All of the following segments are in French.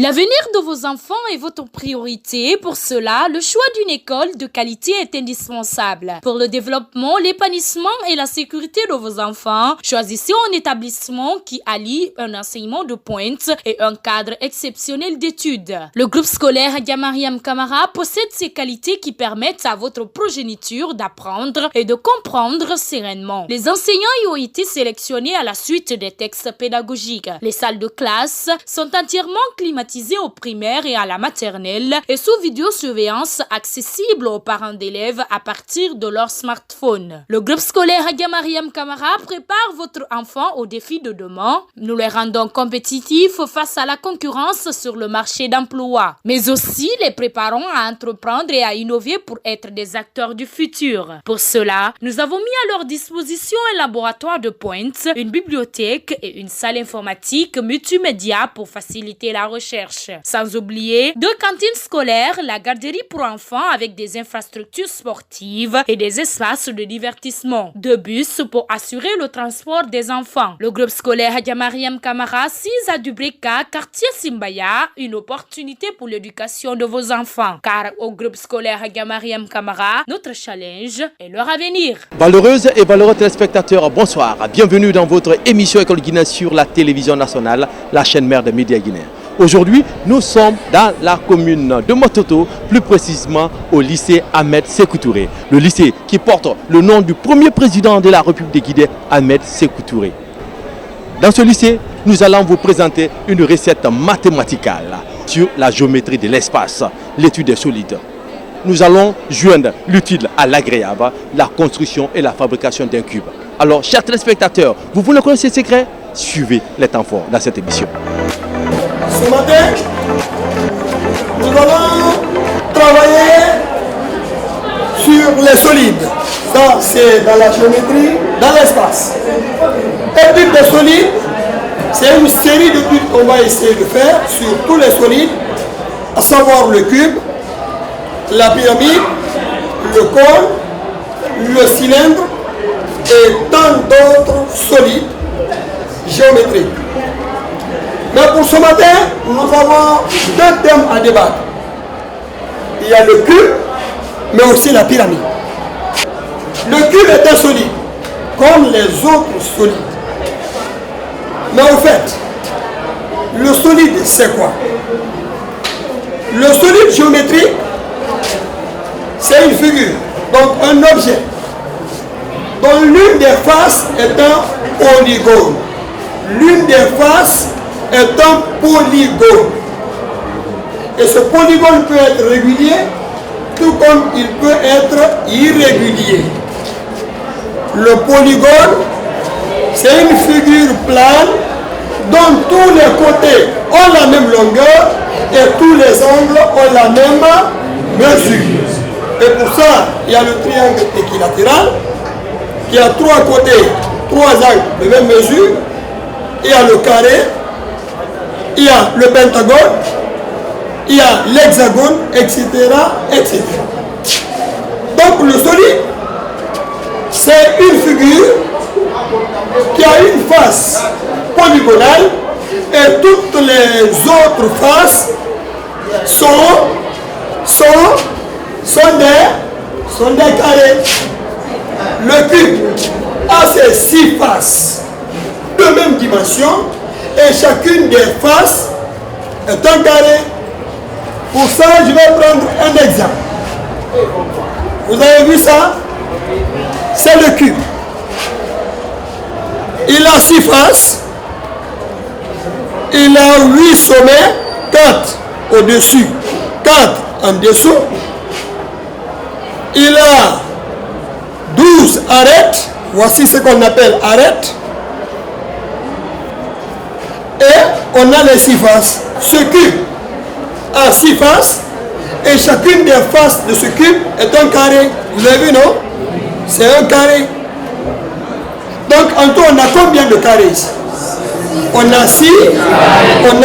L'avenir de vos enfants est votre priorité. Pour cela, le choix d'une école de qualité est indispensable. Pour le développement, l'épanouissement et la sécurité de vos enfants, choisissez un établissement qui allie un enseignement de pointe et un cadre exceptionnel d'études. Le groupe scolaire Hadja Mariam Camara possède ces qualités qui permettent à votre progéniture d'apprendre et de comprendre sereinement. Les enseignants y ont été sélectionnés à la suite des textes pédagogiques. Les salles de classe sont entièrement climatisées au primaire et à la maternelle et sous vidéosurveillance accessible aux parents d'élèves à partir de leur smartphone. Le groupe scolaire Hadja Mariam Camara prépare votre enfant aux défis de demain. Nous les rendons compétitifs face à la concurrence sur le marché d'emploi, mais aussi les préparons à entreprendre et à innover pour être des acteurs du futur. Pour cela, nous avons mis à leur disposition un laboratoire de pointe, une bibliothèque et une salle informatique multimédia pour faciliter la recherche. Sans oublier 2 cantines scolaires, la garderie pour enfants avec des infrastructures sportives et des espaces de divertissement, 2 bus pour assurer le transport des enfants. Le groupe scolaire Hadja Mariam Camara, 6 à Dubreka, quartier Simbaya, une opportunité pour l'éducation de vos enfants. Car au groupe scolaire Hadja Mariam Camara, notre challenge est leur avenir. Valeureuses et valeureux téléspectateurs, bonsoir. Bienvenue dans votre émission École Guinée sur la télévision nationale, la chaîne mère des médias guinéens. Aujourd'hui, nous sommes dans la commune de Mototo, plus précisément au lycée Ahmed Sékou Touré. Le lycée qui porte le nom du premier président de la République de Guinée, Ahmed Sékou Touré. Dans ce lycée, nous allons vous présenter une recette mathématicale sur la géométrie de l'espace, l'étude des solides. Nous allons joindre l'utile à l'agréable, la construction et la fabrication d'un cube. Alors, chers téléspectateurs, vous voulez connaître ces secrets? Suivez les temps forts dans cette émission. Ce matin, nous allons travailler sur les solides. Ça, c'est dans la géométrie, dans l'espace. Étude des solides, c'est une série d'études qu'on va essayer de faire sur tous les solides, à savoir le cube, la pyramide, le cône, le cylindre et tant d'autres solides géométriques. Mais pour ce matin, nous avons 2 thèmes à débattre. Il y a le cube, mais aussi la pyramide. Le cube est un solide, comme les autres solides. Mais au fait, le solide, c'est quoi? Le solide géométrique, c'est une figure, donc un objet, dont l'une des faces est un polygone. L'une des faces est un polygone. Et ce polygone peut être régulier, tout comme il peut être irrégulier. Le polygone, c'est une figure plane dont tous les côtés ont la même longueur et tous les angles ont la même mesure. Et pour ça, il y a le triangle équilatéral qui a 3 côtés, 3 angles de même mesure. Il y a le carré, il y a le pentagone, il y a l'hexagone, etc., etc. Donc le solide, c'est une figure qui a une face polygonale et toutes les autres faces sont des carrés. Le cube a ses 6 faces de même dimension et chacune des faces est un carré. Pour ça, je vais prendre un exemple. Vous avez vu ça? C'est le cube. Il a 6 faces. Il a 8 sommets, 4 au-dessus, 4 en dessous. Il a 12 arêtes. Voici ce qu'on appelle arêtes. Et on a les 6 faces. Ce cube a 6 faces et chacune des faces de ce cube est un carré. Vous avez vu, non? C'est un carré. Donc en tout, on a combien de carrés ici? On a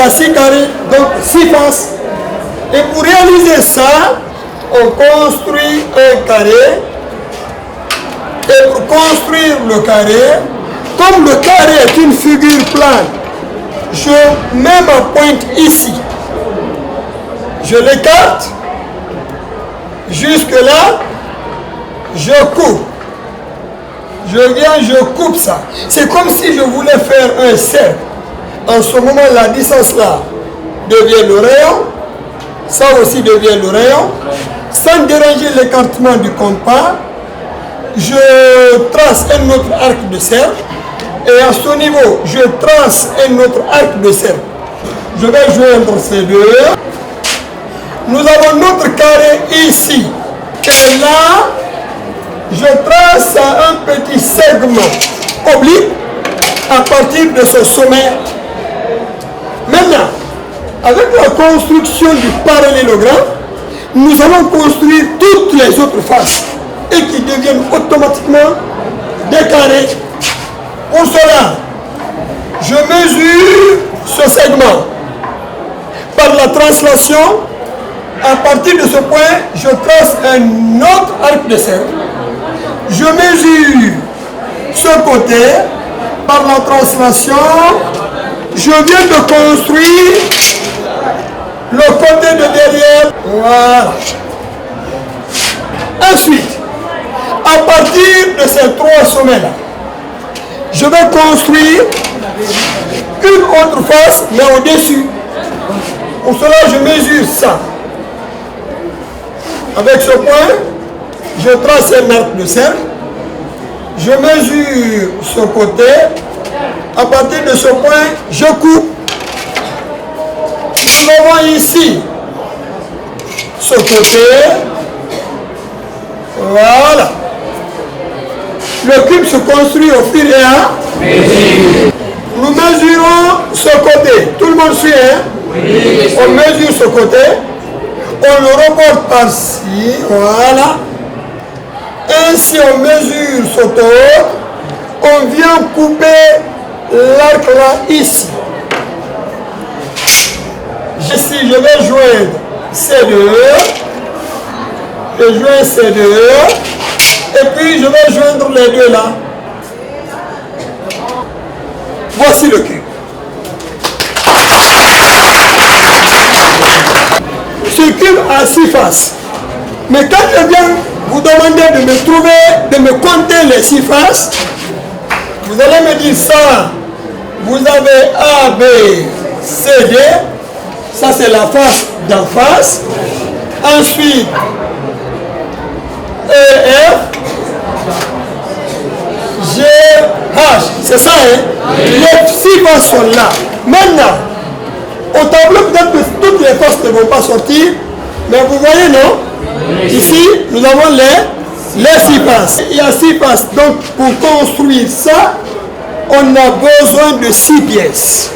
6 carrés, donc 6 faces. Et pour réaliser ça, on construit un carré. Et pour construire le carré, comme le carré est une figure plane, je mets ma pointe ici. Je l'écarte. Jusque là, je coupe. Je viens, je coupe ça. C'est comme si je voulais faire un cercle. En ce moment, la distance là devient le rayon. Ça aussi devient le rayon. Sans déranger l'écartement du compas, je trace un autre arc de cercle. Et à ce niveau, je trace un autre arc de cercle. Je vais joindre ces deux. Nous avons notre carré ici. Et là, je trace un petit segment oblique à partir de ce sommet. Maintenant, avec la construction du parallélogramme, nous allons construire toutes les autres faces et qui deviennent automatiquement des carrés. Pour cela, je mesure ce segment par la translation. À partir de ce point, je trace un autre arc de cercle. Je mesure ce côté par la translation. Je viens de construire le côté de derrière. Voilà. Ensuite, à partir de ces trois sommets-là, je vais construire une autre face, mais au-dessus. Pour cela, je mesure ça. Avec ce point, je trace un arc de cercle. Je mesure ce côté. À partir de ce point, je coupe. Nous avons ici ce côté. Voilà. Le cube se construit au fur et à mesure. Nous mesurons ce côté. Tout le monde suit, hein? Oui. On mesure ce côté. On le reporte par-ci, voilà. Ainsi, on mesure ce tour. On vient couper l'arc là, ici. Ici, je vais joindre ces deux. Je joins ces deux. Et puis, je vais joindre les deux là. Voici le cube. Ce cube a 6 faces. Mais quand je viens vous demander de me trouver, de me compter les 6 faces, vous allez me dire ça. Vous avez A, B, C, D. Ça, c'est la face d'en face. Ensuite, E, F, G, H. C'est ça, hein? Les 6 faces sont là. Maintenant, au tableau, peut-être que toutes les faces ne vont pas sortir, mais vous voyez, non? Ici, nous avons les 6 faces. Il y a 6 faces. Donc, pour construire ça, on a besoin de 6 pièces.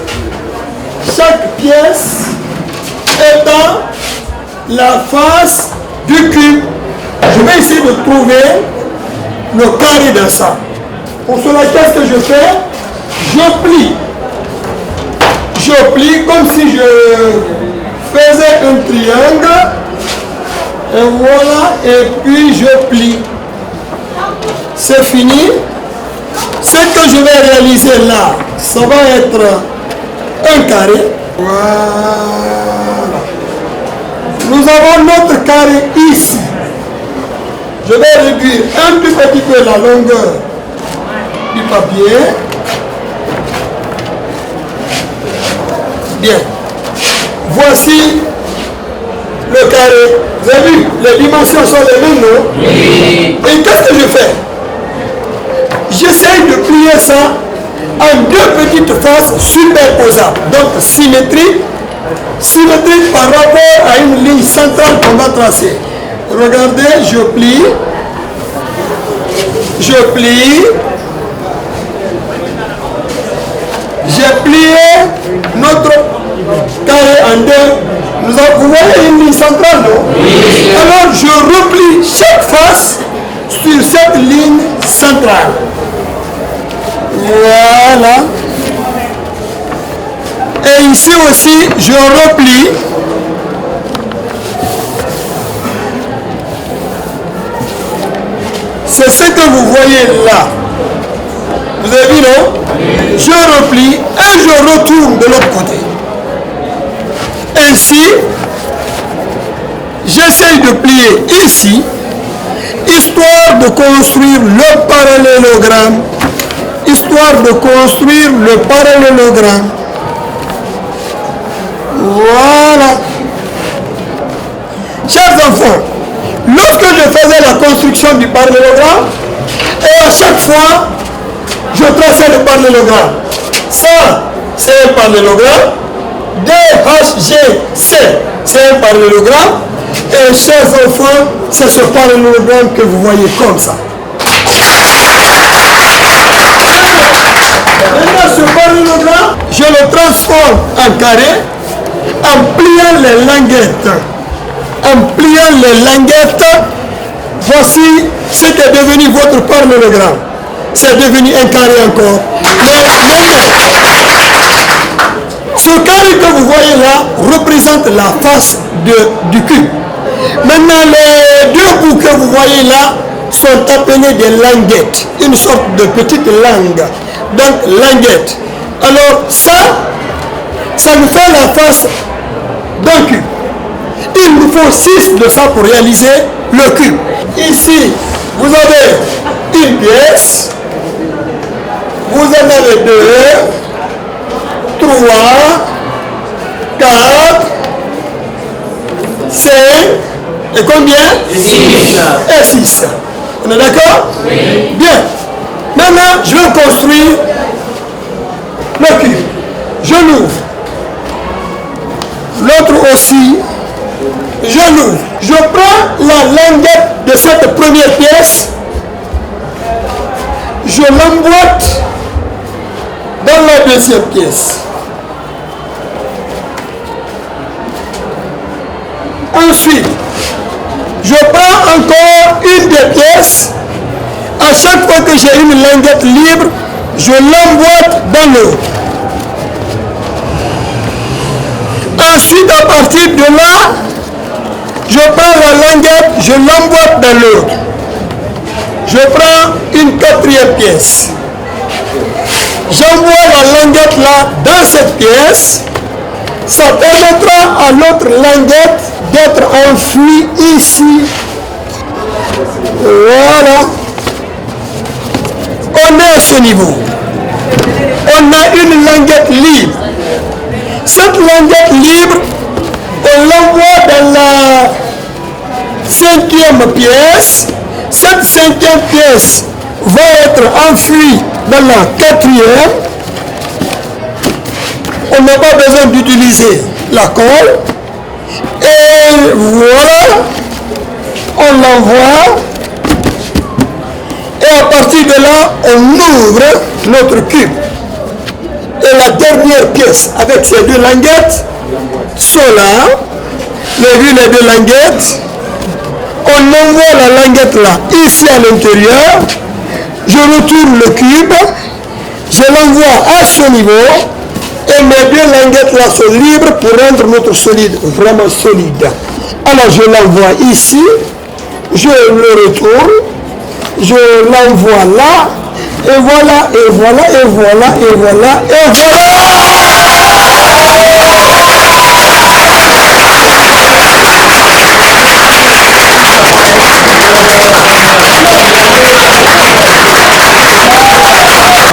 Chaque pièce étant la face du cube. Je vais essayer de trouver le carré dans ça. Pour cela, qu'est-ce que je fais? Je plie. Je plie comme si je faisais un triangle. Et voilà, et puis je plie. C'est fini. Ce que je vais réaliser là, ça va être un carré. Voilà. Nous avons notre carré ici. Je vais réduire un tout petit peu la longueur du papier. Bien. Voici le carré. Vous avez vu, les dimensions sont les mêmes, non? Oui. Et qu'est-ce que je fais? J'essaye de plier ça en 2 petites faces superposables. Donc symétrique par rapport à une ligne centrale qu'on va tracer. Regardez, je plie. J'ai plié notre carré en 2. Vous voyez une ligne centrale, non? Oui. Alors je replie chaque face sur cette ligne centrale. Voilà. Et ici aussi, je replie. C'est ce que vous voyez là. Vous avez vu, non? Je replie et je retourne de l'autre côté. Ainsi, j'essaye de plier ici, histoire de construire le parallélogramme. Histoire de construire le parallélogramme. Voilà. Chers enfants, lorsque je faisais la construction du parallélogramme, et à chaque fois, je traçais le parallélogramme. Ça, c'est un parallélogramme. DHGC, c'est un parallélogramme. Et chers enfants, c'est ce parallélogramme que vous voyez comme ça. Maintenant, ce parallélogramme, je le transforme en carré en pliant les languettes. En pliant les languettes, voici ce qui est devenu votre parallélogramme. C'est devenu un carré encore. Ce carré que vous voyez là représente la face du cube. Maintenant, les deux bouts que vous voyez là sont appelés des languettes, une sorte de petite langue. Donc, languette. Alors, ça nous fait la face d'un cube. Il nous faut 6 de ça pour réaliser le cube. Ici, vous avez une pièce. Vous en avez 2, 3, 4, 5, et combien? 6. Et 6. On est d'accord? Oui. Bien. Maintenant, je vais construire le cube. Je l'ouvre. L'autre aussi. Je l'ouvre. Je prends la languette de cette première pièce. Je l'emboîte dans la deuxième pièce. Ensuite, je prends encore une des pièces. À chaque fois que j'ai une languette libre, je l'emboîte dans l'autre. Ensuite, à partir de là, je prends la languette, je l'emboîte dans l'autre. Je prends une quatrième pièce. J'envoie la languette là dans cette pièce. Ça permettra à l'autre languette d'être enfouie ici. Voilà. On est à ce niveau. On a une languette libre. Cette languette libre, on l'envoie dans la 5e pièce. Cette 5e pièce va être enfouie dans la 4e. On n'a pas besoin d'utiliser la colle. Et voilà, on l'envoie. Et à partir de là, on ouvre notre cube. Et la dernière pièce avec ces deux languettes sont là. Vous avez vu les deux languettes? On envoie la languette là, ici à l'intérieur. Je retourne le cube. Je l'envoie à ce niveau. Et mes deux languettes là sont libres pour rendre notre solide vraiment solide. Alors je l'envoie ici. Je le retourne. Je l'envoie là. Et voilà, et voilà, et voilà, et voilà, et voilà.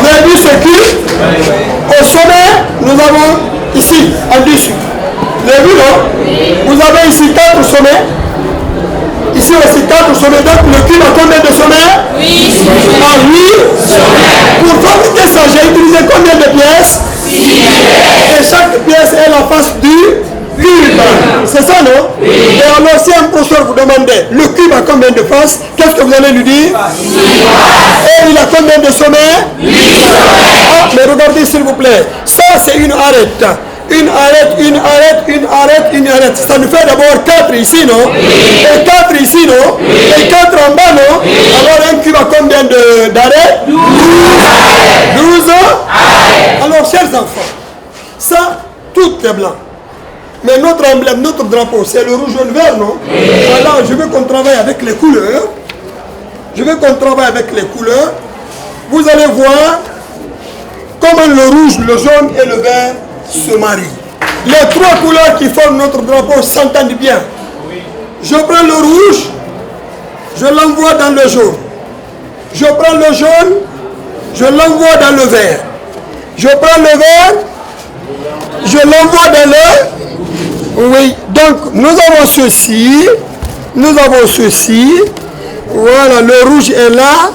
Vous avez vu ce cube? Au sommet, nous avons ici, en dessus. Vous avez vu, non? Vous avez ici 4 sommets. Ici aussi 4 sommets. Donc le cube a combien de sommets? 8 sommets. Pour fabriquer ça, j'ai utilisé combien de pièces? 6 pièces. Et chaque pièce est la face du cube. C'est ça, non? Oui. Et alors si un professeur vous demandait le cube a combien de faces, qu'est-ce que vous allez lui dire? 6 faces. Et il a combien de sommets? 8 sommets. Ah, mais regardez s'il vous plaît. Ça c'est une arête. Une arête, une arête, une arête, une arête. Ça nous fait d'abord 4 ici, non? Oui. Et 4 ici, non? Oui. Et 4 en bas, non? Oui. Alors un cube a combien d'arêtes? 12 arêtes. 12 arêtes. Alors, chers enfants, ça, tout est blanc. Mais notre emblème, notre drapeau, c'est le rouge et le vert, non? Oui. Alors, je veux qu'on travaille avec les couleurs. Je veux qu'on travaille avec les couleurs. Vous allez voir comment le rouge, le jaune et le vert se marient. Les trois couleurs qui forment notre drapeau s'entendent bien. Je prends le rouge, je l'envoie dans le jaune. Je prends le jaune, je l'envoie dans le vert. Je prends le vert, je l'envoie dans le... Oui, donc nous avons ceci. Voilà, le rouge est là,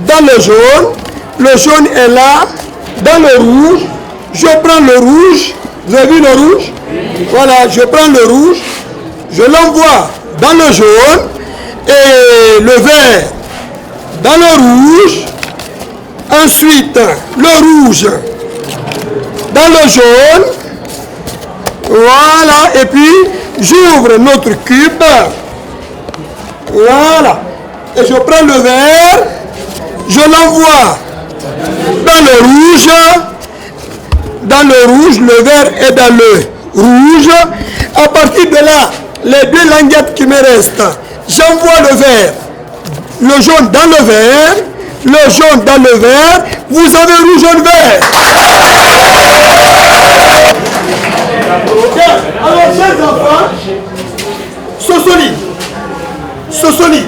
dans le jaune est là, dans le rouge. Je prends le rouge, vous avez vu le rouge? Voilà, je prends le rouge, je l'envoie dans le jaune et le vert dans le rouge. Ensuite, le rouge dans le jaune. Voilà, et puis j'ouvre notre cube. Voilà. Et je prends le vert, je l'envoie dans le rouge. Dans le rouge, le vert est dans le rouge. À partir de là, les deux languettes qui me restent, j'envoie le vert, le jaune dans le vert, le jaune dans le vert. Vous avez rouge, jaune, vert. Bien. Alors, chers enfants, Sosoli,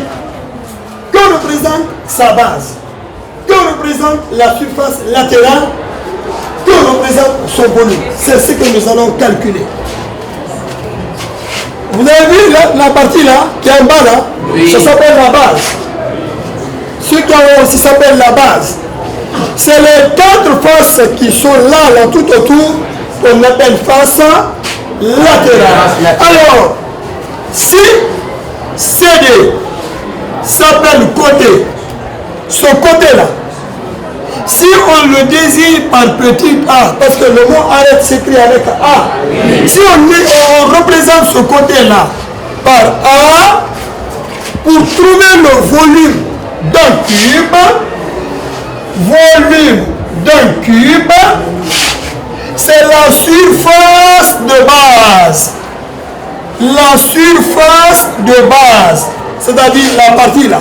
que représente sa base? Que représente la surface latérale? Que représente son volume? C'est ce que nous allons calculer. Vous avez vu la partie là, qui est en bas là? Oui. Ça s'appelle la base. Ce qui en haut aussi s'appelle la base. C'est les quatre faces qui sont là tout autour, qu'on appelle face latérale. Alors, si CD s'appelle côté, ce côté-là, si on le désigne par petit a, parce que le mot arrête s'écrit avec a, si on représente ce côté-là par a, pour trouver le volume d'un cube, c'est la surface de base. La surface de base, c'est-à-dire la partie là.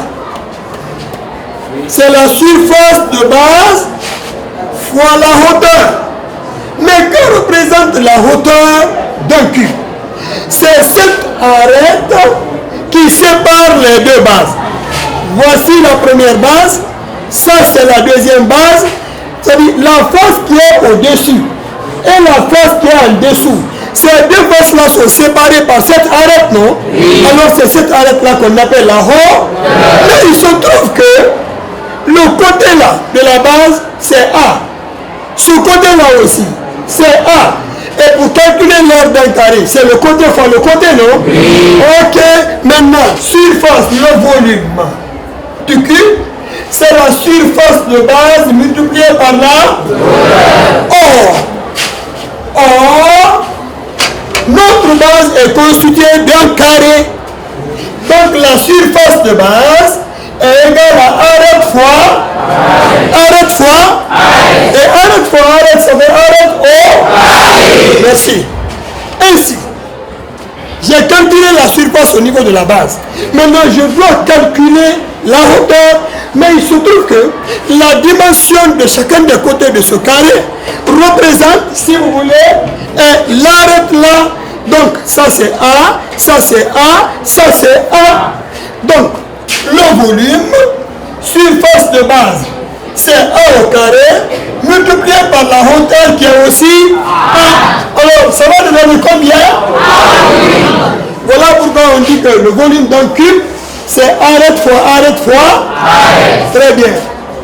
C'est la surface de base fois la hauteur. Mais que représente la hauteur d'un cube? C'est cette arête qui sépare les deux bases. Voici la première base, ça c'est la deuxième base, c'est-à-dire la face qui est au-dessus et la face qui est en dessous. Ces deux faces-là sont séparées par cette arête, non? Oui. Alors c'est cette arête-là qu'on appelle la hauteur. Mais il se trouve que le côté-là de la base, c'est A. Ce côté-là aussi, c'est A. Et pour calculer l'aire d'un carré, c'est le côté fois le côté, non? Oui. Ok, maintenant, surface, le volume du cube, c'est la surface de base multipliée par la Or, notre base est constituée d'un carré. Donc la surface de base est égale à arête fois et arête fois arête, ça fait arête O. Merci. Ainsi, j'ai calculé la surface au niveau de la base. Maintenant, je dois calculer la hauteur, mais il se trouve que la dimension de chacun des côtés de ce carré représente, si vous voulez, l'arête là. Donc, ça c'est A, ça c'est A, ça c'est A. Donc, le volume, surface de base, c'est A au carré, multiplié par la hauteur qui est aussi A. Alors, ça va devenir combien? Voilà pourquoi on dit que le volume d'un cube, c'est arête fois arête fois. Très bien.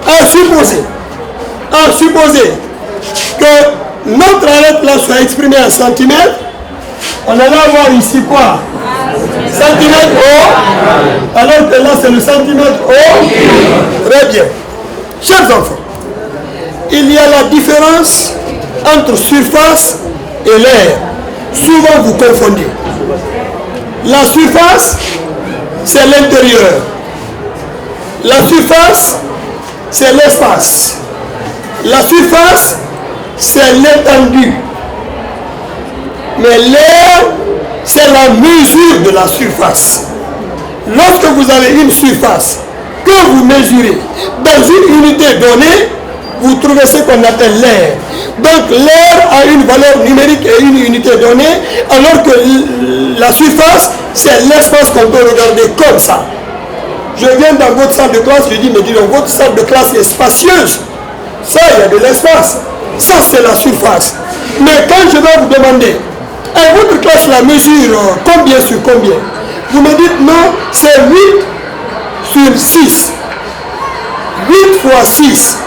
À supposer que notre arête là soit exprimée en centimètres, on allait avoir ici quoi? Centimètre haut, alors que là c'est le centimètre haut. Très bien. Chers enfants, il y a la différence entre surface et l'air. Souvent vous confondez. La surface, c'est l'intérieur. La surface, c'est l'espace. La surface, c'est l'étendue. Mais l'air, c'est la mesure de la surface. Lorsque vous avez une surface, que vous mesurez dans une unité donnée, vous trouvez ce qu'on appelle l'air. Donc l'air a une valeur numérique et une unité donnée, alors que la surface, c'est l'espace qu'on peut regarder comme ça. Je viens dans votre salle de classe, je dis, mais dis donc, votre salle de classe est spacieuse. Ça, il y a de l'espace. Ça, c'est la surface. Mais quand je vais vous demander, votre classe la mesure combien sur combien? Vous me dites, non, c'est 8 sur 6. 8 fois 6.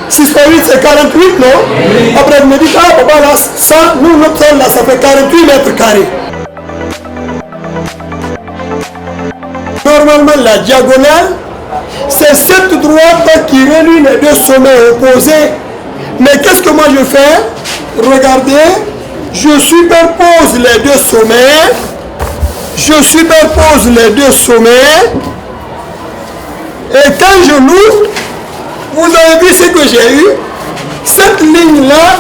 6 fois 8, c'est 48, non? Oui. Après, vous me dites, ah, papa, là, ça, nous, notre salle, là, ça fait 48 mètres carrés. Normalement, la diagonale, c'est cette droite qui relie les deux sommets opposés. Mais qu'est-ce que moi je fais? Regardez, je superpose les deux sommets. Je superpose les deux sommets. Et quand je l'ouvre, vous avez vu ce que j'ai eu? Cette ligne-là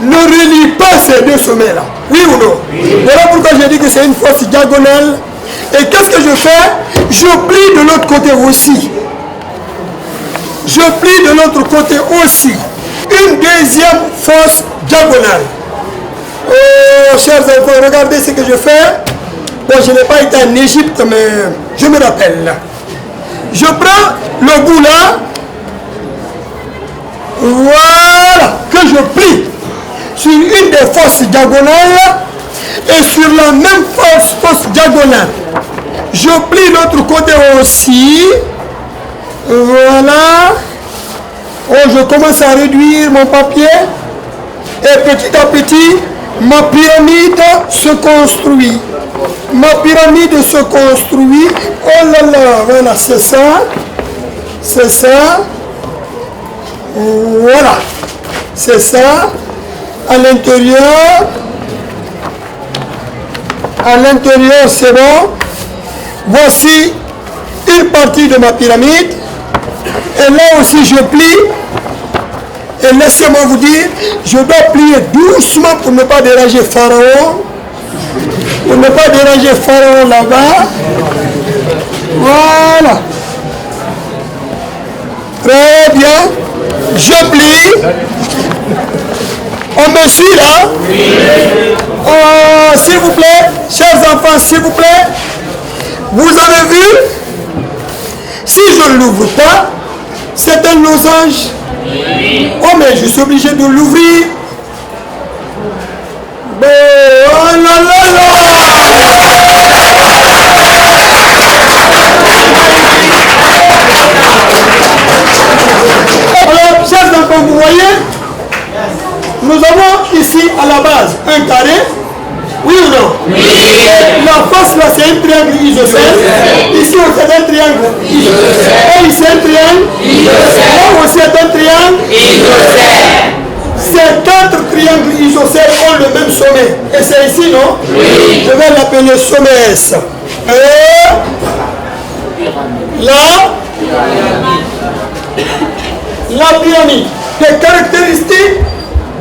ne relie pas ces deux sommets-là. Oui ou non? Oui. Voilà pourquoi j'ai dit que c'est une force diagonale. Et qu'est-ce que je fais? Je plie de l'autre côté aussi. Je plie de l'autre côté aussi. Une deuxième force diagonale. Oh, chers enfants, regardez ce que je fais. Bon, je n'ai pas été en Égypte, mais je me rappelle. Je prends le bout là. Voilà, que je plie sur une des forces diagonales et sur la même force diagonale. Je plie l'autre côté aussi. Voilà. Oh, je commence à réduire mon papier. Et petit à petit, ma pyramide se construit. Ma pyramide se construit. Oh là là, voilà, c'est ça. C'est ça. Voilà. C'est ça. À l'intérieur. À l'intérieur, c'est bon. Voici une partie de ma pyramide. Et là aussi, je plie. Et laissez-moi vous dire, je dois plier doucement pour ne pas déranger Pharaon. Pour ne pas déranger Pharaon là-bas. Voilà. Très bien. Je plie. On me suit là? Oh, s'il vous plaît, chers enfants, s'il vous plaît. Vous avez vu? Si je ne l'ouvre pas, c'est un losange. Oh, mais je suis obligé de l'ouvrir. Oh là là là! Alors, chers enfants, vous voyez, nous avons ici à la base un carré. Oui ou non? Oui. La face là, c'est un triangle isocèle. Ici, c'est un triangle isocèle. Et ici, un triangle isocèle. Là aussi, c'est un triangle isocèle. Ces 4 triangles isocèles ont le même sommet. Et c'est ici, non? Oui. Je vais l'appeler sommet S. Et là, la pyramide. Les caractéristiques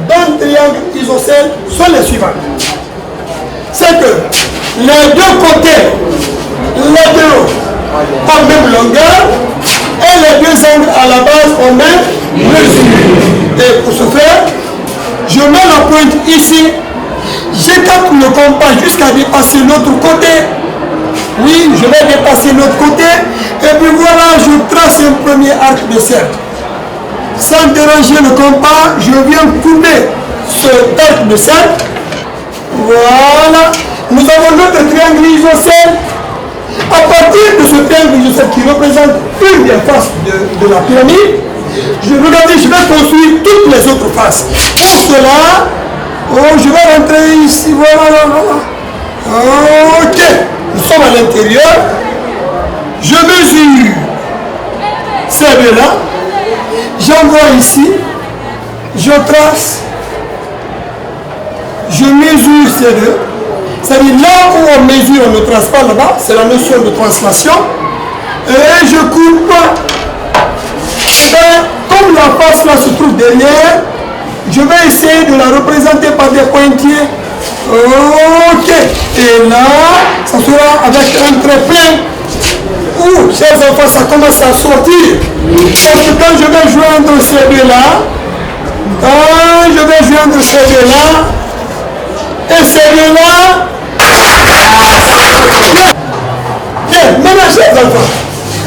d'un triangle isocèle sont les suivantes. C'est que les deux côtés latéraux ont même longueur et les deux angles à la base ont même mesure. Et pour ce faire, je mets la pointe ici, j'écarte le compas jusqu'à dépasser l'autre côté. Oui, je vais dépasser l'autre côté et puis voilà, je trace un premier arc de cercle. Sans déranger le compas, je viens couper ce arc de cercle. Voilà. Nous avons notre triangle isocèle. À partir de ce triangle isocèle qui représente une des faces de la pyramide, regardez, je vais construire toutes les autres faces. Pour cela, je vais rentrer ici. Voilà, voilà. Ok. Nous sommes à l'intérieur. Je mesure ces deux-là. J'envoie ici. Je trace. Je mesure ces deux. C'est-à-dire là où on mesure, on ne trace pas là-bas. C'est la notion de translation. Et je coupe. Et comme la face là se trouve derrière, je vais essayer de la représenter par des pointillés. Ok. Et là, ça sera avec un trait plein. Ouh, chers enfants, ça commence à sortir. Parce que quand je vais joindre ces deux-là, et ces deux-là, bien, maintenant, chers enfants,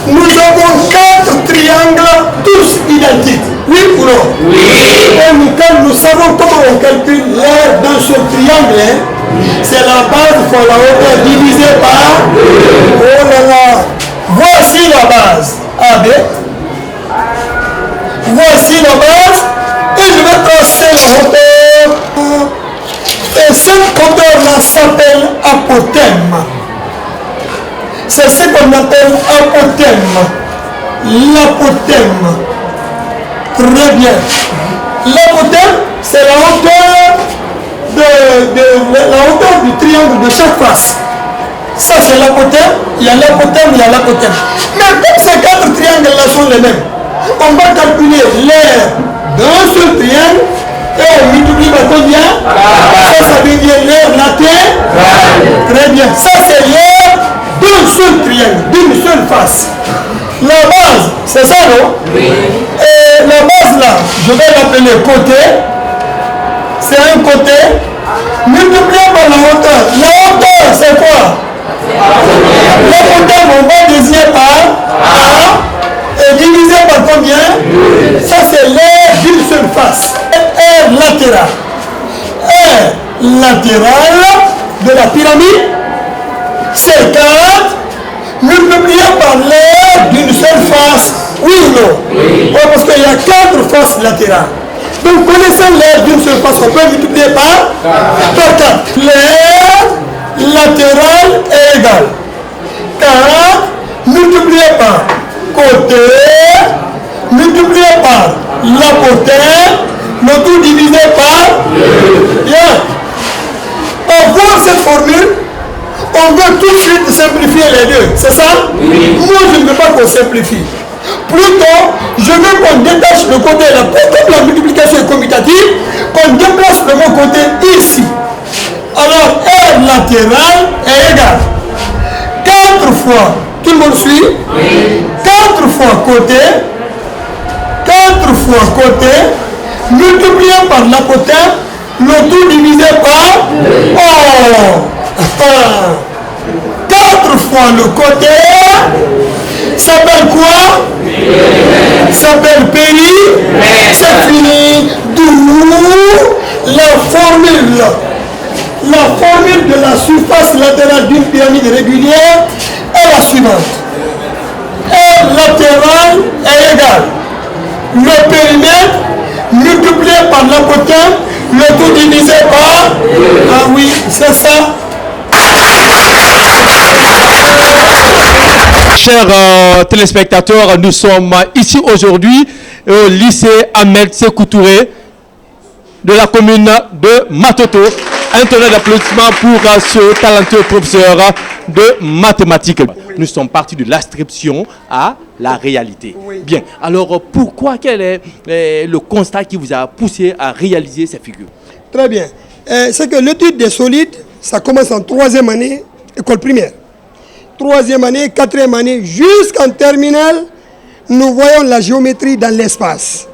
nous avons 4 triangles, tous identiques. Oui ou non? Oui. Et nous savons comment on calcule l'air dans ce triangle. Hein? C'est la base fois la hauteur divisée par... Oh là là. Voici la base. AB. Voici la base. Et je vais tracer la hauteur. Et cette hauteur-là s'appelle apothème. C'est ce qu'on appelle apothème. L'apothème. Très bien. L'apothème, c'est la hauteur la hauteur du triangle de chaque face. Ça, c'est l'apothème. Il y a l'apothème, il y a l'apothème. Mais comme ces 4 triangles-là sont les mêmes, on va calculer l'air d'un seul triangle et on multiplie par combien? Ça devient l'air latéral. Très bien. Ça, c'est l'air d'un seul triangle, d'une seule face. La base, c'est ça, non? Oui. Et la base là, je vais l'appeler côté. C'est un côté. Multiplié par la hauteur. La hauteur, c'est quoi? La hauteur, on va désigner par A. Et divisé par combien? Ça, c'est l'air d'une seule face. Air latéral. Air latéral de la pyramide, c'est 4. Multiplié par l'air d'une seule face, oui ou non? Oui. Ouais, parce qu'il y a 4 faces latérales. Donc connaissant l'air d'une seule face, on peut multiplier par 4. L'air latéral est égal. 4 multiplié par côté, multiplié par l'apothème, le tout divisé par 2. Bien. Pour voir cette formule, on veut tout de suite simplifier les deux, c'est ça? Oui. Moi, je ne veux pas qu'on simplifie. Plutôt, je veux qu'on détache le côté là. Comme la multiplication est commutative, qu'on déplace le mot côté ici. Alors, R latéral est égal. 4 fois, tout le monde suit? Oui. 4 fois côté, 4 fois côté, multiplié par l'apothème, le tout divisé par... Oh! 4 fois le côté s'appelle quoi? S'appelle péri. C'est fini. D'où la formule de la surface latérale d'une pyramide régulière est la suivante. R latéral est égal. Le périmètre multiplié par l'apothème, le tout divisé par... Ah oui, c'est ça. Chers téléspectateurs, nous sommes ici aujourd'hui au lycée Ahmed Sékou Touré de la commune de Matoto. Un tonnerre d'applaudissements pour ce talentueux professeur de mathématiques. Nous sommes partis de l'ascription à la réalité. Bien, alors pourquoi, quel est le constat qui vous a poussé à réaliser ces figures? Très bien. C'est que l'étude des solides, ça commence en 3e année, école primaire. 3e année, 4e année, jusqu'en terminale, nous voyons la géométrie dans l'espace.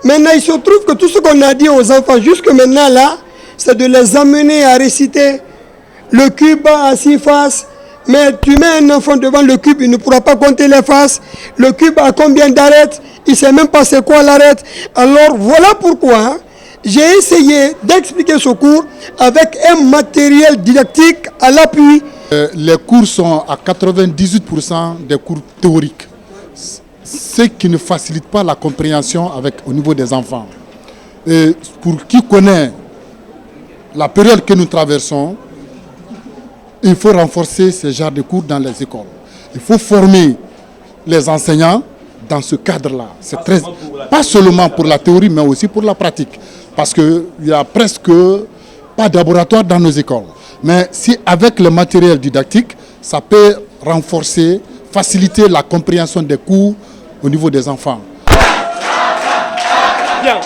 Maintenant, il se trouve que tout ce qu'on a dit aux enfants jusque maintenant là, c'est de les amener à réciter le cube à 6 faces. Mais tu mets un enfant devant le cube, il ne pourra pas compter les faces. Le cube a combien d'arêtes? Il ne sait même pas c'est quoi l'arête. Alors voilà pourquoi j'ai essayé d'expliquer ce cours avec un matériel didactique à l'appui. Les cours sont à 98% des cours théoriques, ce qui ne facilite pas la compréhension au niveau des enfants. Et pour qui connaît la période que nous traversons, il faut renforcer ce genre de cours dans les écoles. Il faut former les enseignants dans ce cadre-là. C'est très, pas seulement pour la théorie, mais aussi pour la pratique. Parce qu'il n'y a presque pas de laboratoire dans nos écoles. Mais si avec le matériel didactique, ça peut renforcer, faciliter la compréhension des cours au niveau des enfants. Bien.